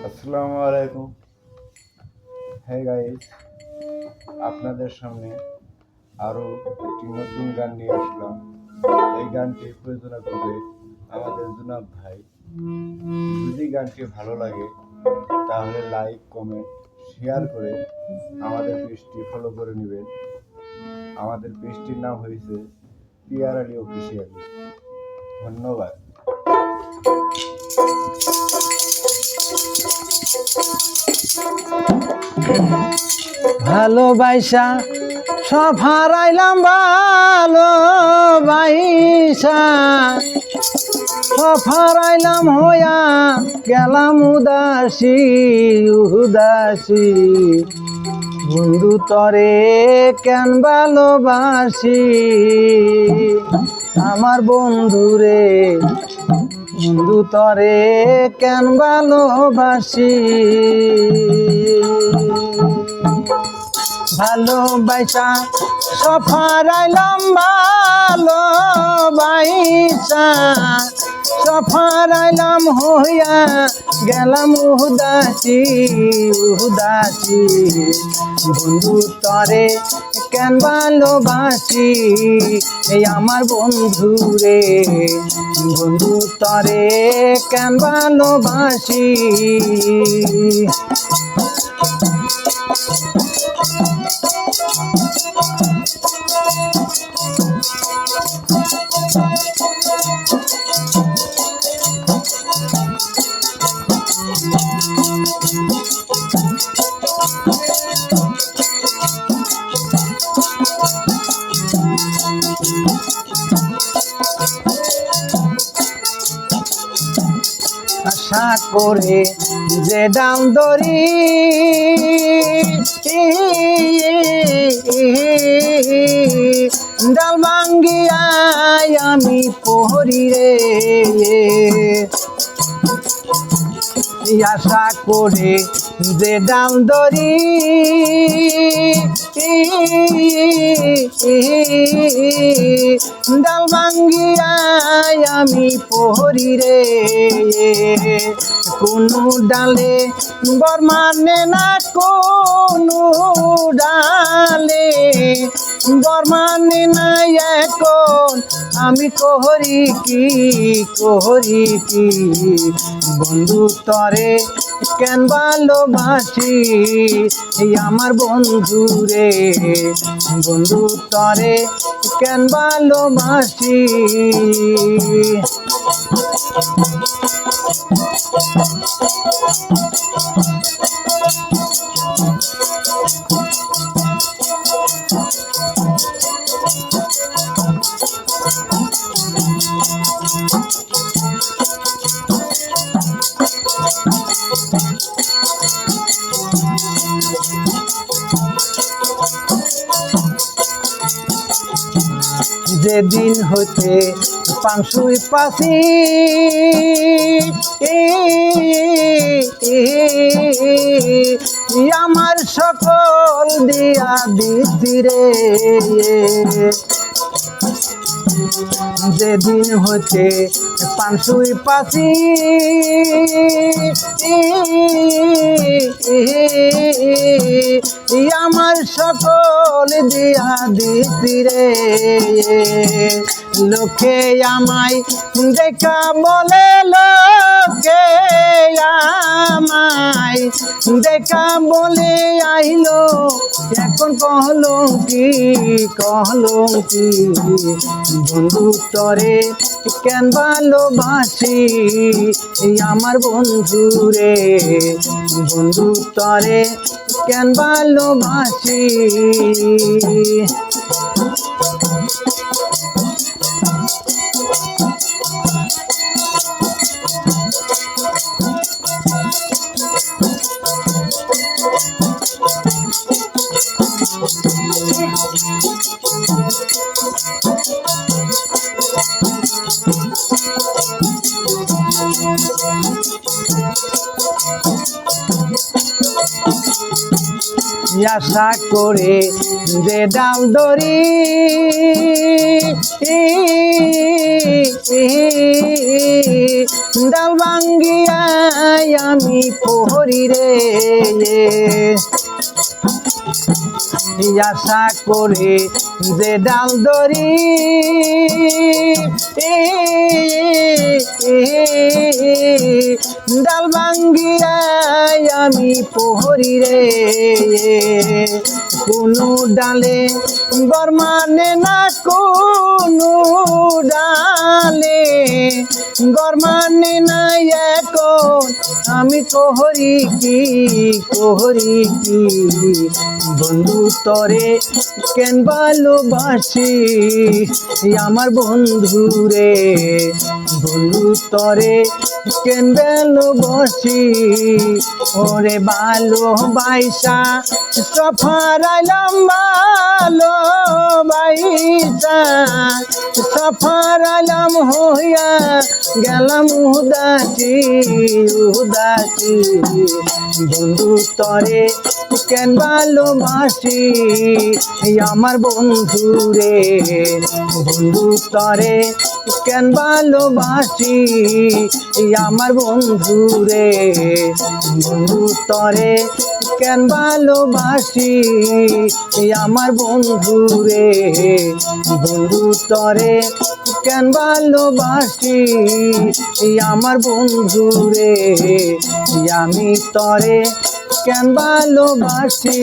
আসসালামু আলাইকুম। হ্যাঁ গাইস, আপনাদের সামনে আরও একটি নতুন গান নিয়ে আসলাম। এই গানটি প্রযোজনা করবে আমাদের জুনাব ভাই। যদি গানটি ভালো লাগে তাহলে লাইক, কমেন্ট, শেয়ার করে আমাদের পেজটি ফলো করে নেবেন। আমাদের পেজটির নাম হয়েছে পিয়ার আলী অফিসিয়াল। ধন্যবাদ। ভালোবাসা সব হারাইলাম, ভালোবাসা সব হারাইলাম, হইয়া গেলাম উদাসী উদাসী। বন্ধু তরে কেন ভালোবাসি, আমার বন্ধুরে বন্ধু তরে কেন ভালোবাসি। ভালোবাসা সব হারাইলাম, ভালোবাসা সব হারাইলাম, হইয়া গেলাম উদাসী উদাসী। বন্ধু তরে কেন ভালোবাসি, এই আমার বন্ধু রে বন্ধু তরে কেন ভালোবাসি। আশা করে যে ডাল দরি, ডাল ভাঙ্গিয়াই আমি পহরি রে। আশা করে যে ডাল দরি, ডাল ভাঙ্গিয়াই আমি পহরি রে। কোনো ডালে বর মানে না, কোনো ডালে বর মানে না, এখন আমি কহরি কি কহরি কি। বন্ধু তরে কেন ভালোবাসি, এই আমার বন্ধু রে বন্ধু তরে কেন ভালোবাসি। যেদিন হইতে পাংশুই পাশি, আমার সকল দিয়া দিতি রে। যেদিন হইতে পাংশুই পাশি, আমার সকল দিয়া দিতি রে। লোকে আমায় দেখা বলে, লোকে আমায় দেখা বলে আইলো, এখন কহলো কি বন্ধু তরে কেন ভালোবাসি, এই আমার বন্ধু রে বন্ধু তরে কেন ভালোবাসি। আশা করে যে ডাল দড়ি ডাল ভাঙ্গিয়া আমি পহরি রে আশা করে যে ডাল দড়ি ডাল ভাঙ্গিয়া আমি পহরি রে কোনো ডালে গরমানে না কোনো ডালে গরমানে না এখন আমি কোহরি কি বন্ধু তরে কেন ভালোবাসি আমার বন্ধু রে বন্ধু তরে কেন ভালোবাসি ওরে ভালোবাসা সফারাইলাম ভালোবাসা সফারাইলাম হইয়া গেলাম উদাসী বন্ধু তরে কেন ভালোবাসি আমার বন্ধু রে বন্ধু তরে কেন ভালোবাসি আমার বন্ধু রে বন্ধু তরে কেন ভালোবাসি আমার বন্ধু রে বন্ধু তরে কেন ভালোবাসি আমার বন্ধু রে আমি তরে কেন ভালোবাসি